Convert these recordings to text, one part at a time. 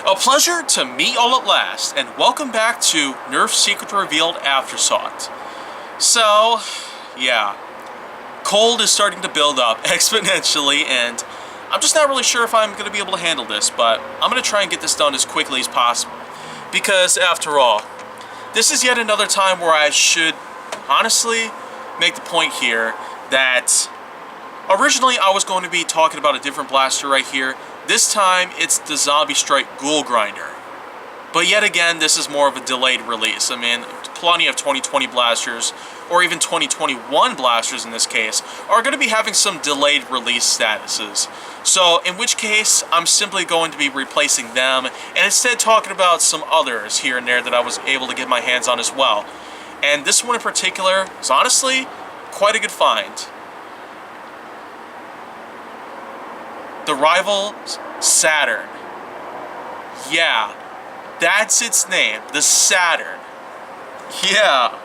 A pleasure to meet all at last, and welcome back to Nerf Secret Revealed Aftersought. So, yeah, cold is starting to build up exponentially, and I'm just not really sure if I'm going to be able to handle this, but I'm going to try and get this done as quickly as possible. Because, after all, this is yet another time where I should, honestly, make the point here that originally I was going to be talking about a different blaster right here. This time, it's the Zombie Strike Ghoul Grinder. But yet again, this is more of a delayed release. I mean, plenty of 2020 blasters, or even 2021 blasters in this case, are going to be having some delayed release statuses. So, in which case, I'm simply going to be replacing them, and instead talking about some others here and there that I was able to get my hands on as well. And this one in particular is honestly quite a good find. The rival Saturn. Yeah, that's its name, the Saturn. Yeah.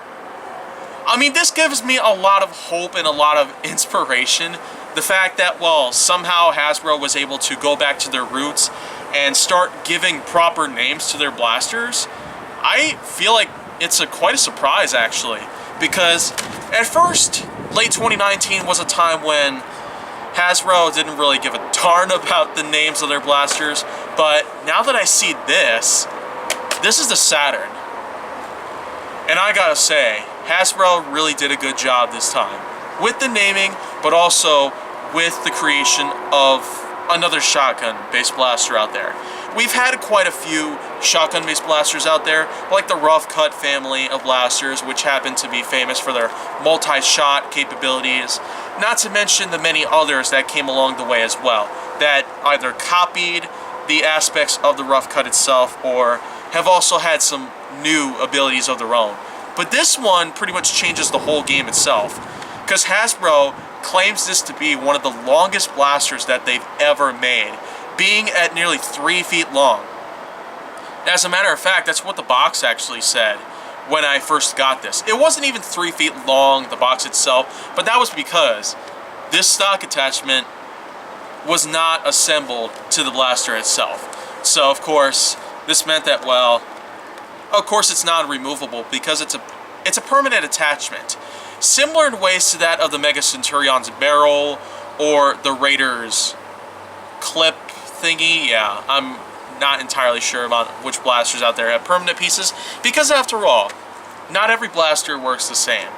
I mean, this gives me a lot of hope and a lot of inspiration. The fact that, well, somehow Hasbro was able to go back to their roots and start giving proper names to their blasters. I feel like it's quite a surprise, actually. Because at first, late 2019 was a time when Hasbro didn't really give a darn about the names of their blasters, but now that I see this is the Saturn. And I gotta say, Hasbro really did a good job this time with the naming, but also with the creation of another shotgun-based blaster out there. We've had quite a few shotgun-based blasters out there, like the Rough Cut family of blasters, which happen to be famous for their multi-shot capabilities, not to mention the many others that came along the way as well, that either copied the aspects of the Rough Cut itself or have also had some new abilities of their own. But this one pretty much changes the whole game itself, because Hasbro claims this to be one of the longest blasters that they've ever made, being at nearly 3 feet long. As a matter of fact, that's what the box actually said when I first got this. It wasn't even 3 feet long, the box itself, but that was because this stock attachment was not assembled to the blaster itself. So, of course, this meant that, well, of course it's not removable because it's a permanent attachment. Similar in ways to that of the Mega Centurion's barrel or the Raider's clip thingy. Yeah, I'm not entirely sure about which blasters out there have permanent pieces, because after all, not every blaster works the same.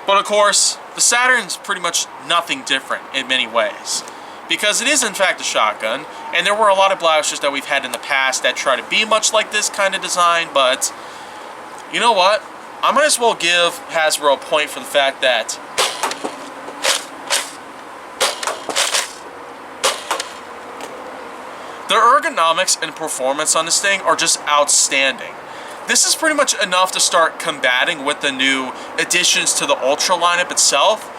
But of course, the Saturn's pretty much nothing different in many ways, because it is in fact a shotgun, and there were a lot of blasters that we've had in the past that try to be much like this kind of design, but you know what? I might as well give Hasbro a point for the fact that the ergonomics and performance on this thing are just outstanding. This is pretty much enough to start combating with the new additions to the Ultra lineup itself,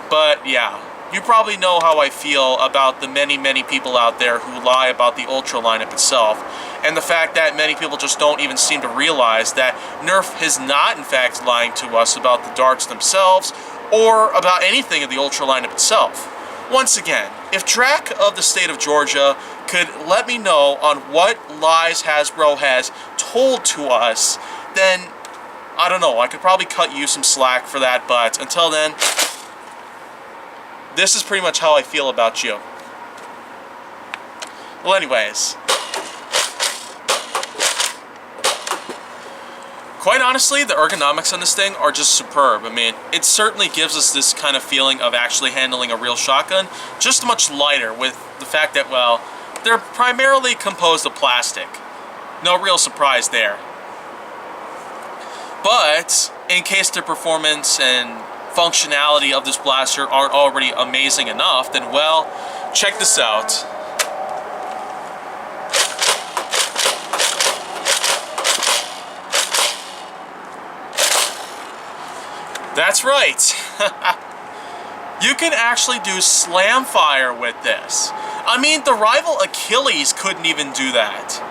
but yeah, you probably know how I feel about the many people out there who lie about the Ultra lineup itself, and the fact that many people just don't even seem to realize that Nerf is not in fact lying to us about the darts themselves, or about anything in the Ultra lineup itself. Once again, if Drac of the state of Georgia could let me know on what lies Hasbro has told to us, then, I don't know, I could probably cut you some slack for that, but until then, this is pretty much how I feel about you. Well, anyways, quite honestly, the ergonomics on this thing are just superb. I mean, it certainly gives us this kind of feeling of actually handling a real shotgun, just much lighter, with the fact that, well, they're primarily composed of plastic. No real surprise there. But, in case the performance and functionality of this blaster aren't already amazing enough, then, well, check this out. That's right. You can actually do slam fire with this. I mean, the rival Achilles couldn't even do that.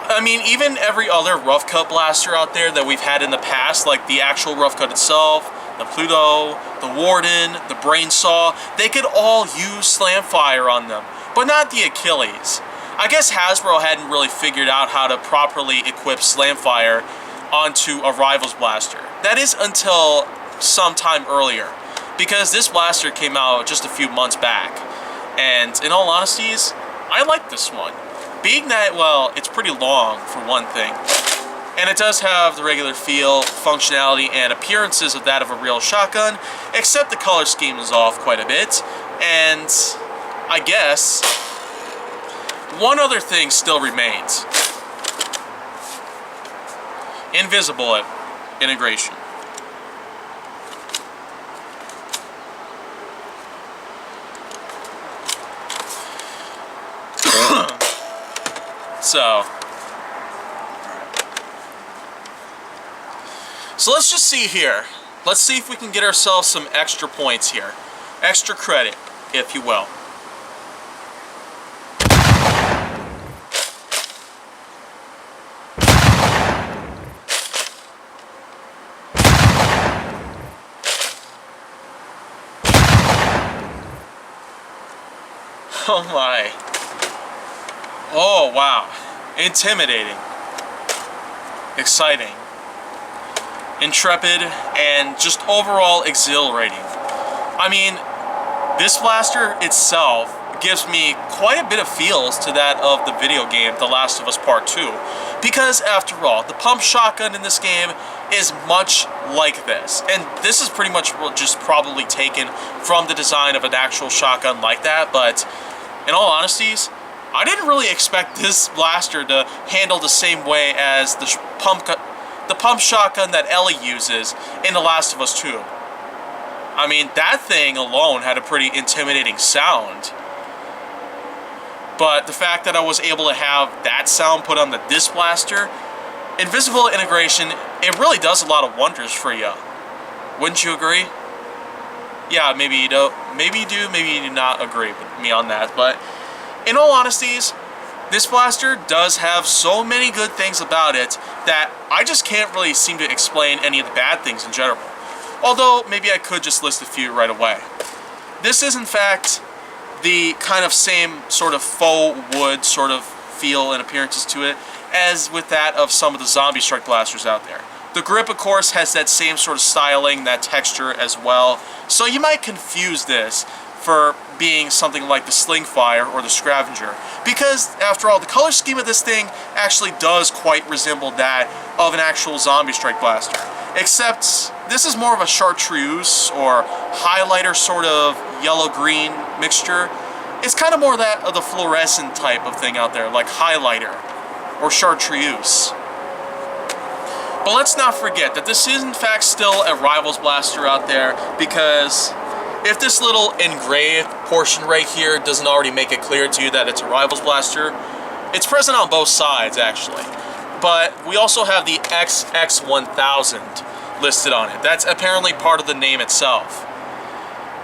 I mean, even every other rough cut blaster out there that we've had in the past, like the actual rough cut itself, the Pluto, the Warden, the Brain Saw, they could all use slam fire on them, but not the Achilles. I guess Hasbro hadn't really figured out how to properly equip Slamfire onto a Rivals blaster. That is until some time earlier, because this blaster came out just a few months back. And in all honesties, I like this one. Being that, well, it's pretty long for one thing. And it does have the regular feel, functionality, and appearances of that of a real shotgun, except the color scheme is off quite a bit. And I guess one other thing still remains. Invisible integration. So let's just see here. Let's see if we can get ourselves some extra points here. Extra credit, if you will. Oh my. Oh wow. Intimidating. Exciting. Intrepid, and just overall exhilarating. I mean, this blaster itself gives me quite a bit of feels to that of the video game The Last of Us Part 2, because after all, the pump shotgun in this game is much like this, and this is pretty much just probably taken from the design of an actual shotgun like that. But in all honesties, I didn't really expect this blaster to handle the same way as the pump shotgun that Ellie uses in The Last of Us 2. I mean, that thing alone had a pretty intimidating sound. But the fact that I was able to have that sound put on the disc blaster, invisible integration, it really does a lot of wonders for you. Wouldn't you agree? Yeah, maybe you do, maybe you do not agree with me on that. But in all honesties, this blaster does have so many good things about it that I just can't really seem to explain any of the bad things in general. Although, maybe I could just list a few right away. This is, in fact, the kind of same sort of faux wood sort of feel and appearances to it as with that of some of the Zombie Strike blasters out there. The grip, of course, has that same sort of styling, that texture as well. So you might confuse this for being something like the Slingfire or the Scavenger, because after all, the color scheme of this thing actually does quite resemble that of an actual Zombie Strike blaster, except this is more of a chartreuse or highlighter sort of yellow-green mixture. It's kind of more that of the fluorescent type of thing out there, like highlighter or chartreuse. But let's not forget that this is in fact still a Rivals blaster out there, because if this little engraved portion right here doesn't already make it clear to you that it's a Rivals blaster, it's present on both sides actually. But we also have the XX1000 listed on it. That's apparently part of the name itself.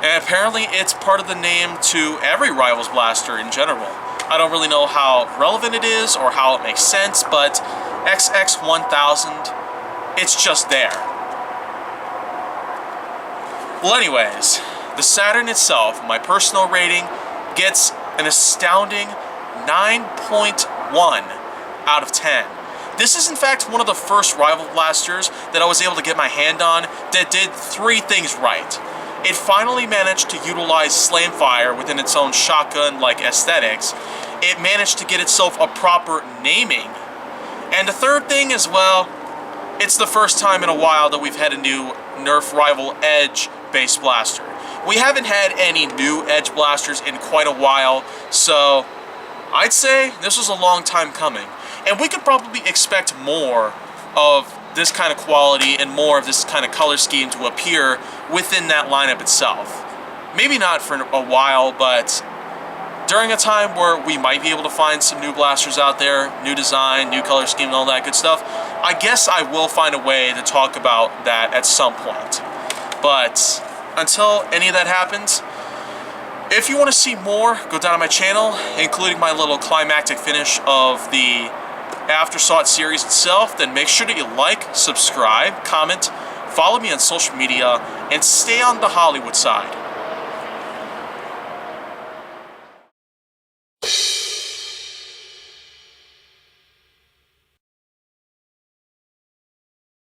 And apparently it's part of the name to every Rivals blaster in general. I don't really know how relevant it is or how it makes sense, but XX1000, it's just there. Well anyways, the Saturn itself, my personal rating, gets an astounding 9.1 out of 10. This is in fact one of the first Rival blasters that I was able to get my hand on that did three things right. It finally managed to utilize Slamfire within its own shotgun-like aesthetics. It managed to get itself a proper naming. And the third thing as well, it's the first time in a while that we've had a new Nerf Rival Edge-based blaster. We haven't had any new Edge blasters in quite a while, so I'd say this was a long time coming. And we could probably expect more of this kind of quality and more of this kind of color scheme to appear within that lineup itself. Maybe not for a while, but during a time where we might be able to find some new blasters out there, new design, new color scheme, and all that good stuff, I guess I will find a way to talk about that at some point. But until any of that happens, if you want to see more, go down to my channel, including my little climactic finish of the Aftersought series itself. Then make sure that you like, subscribe, comment, follow me on social media, and stay on the Hollywood side.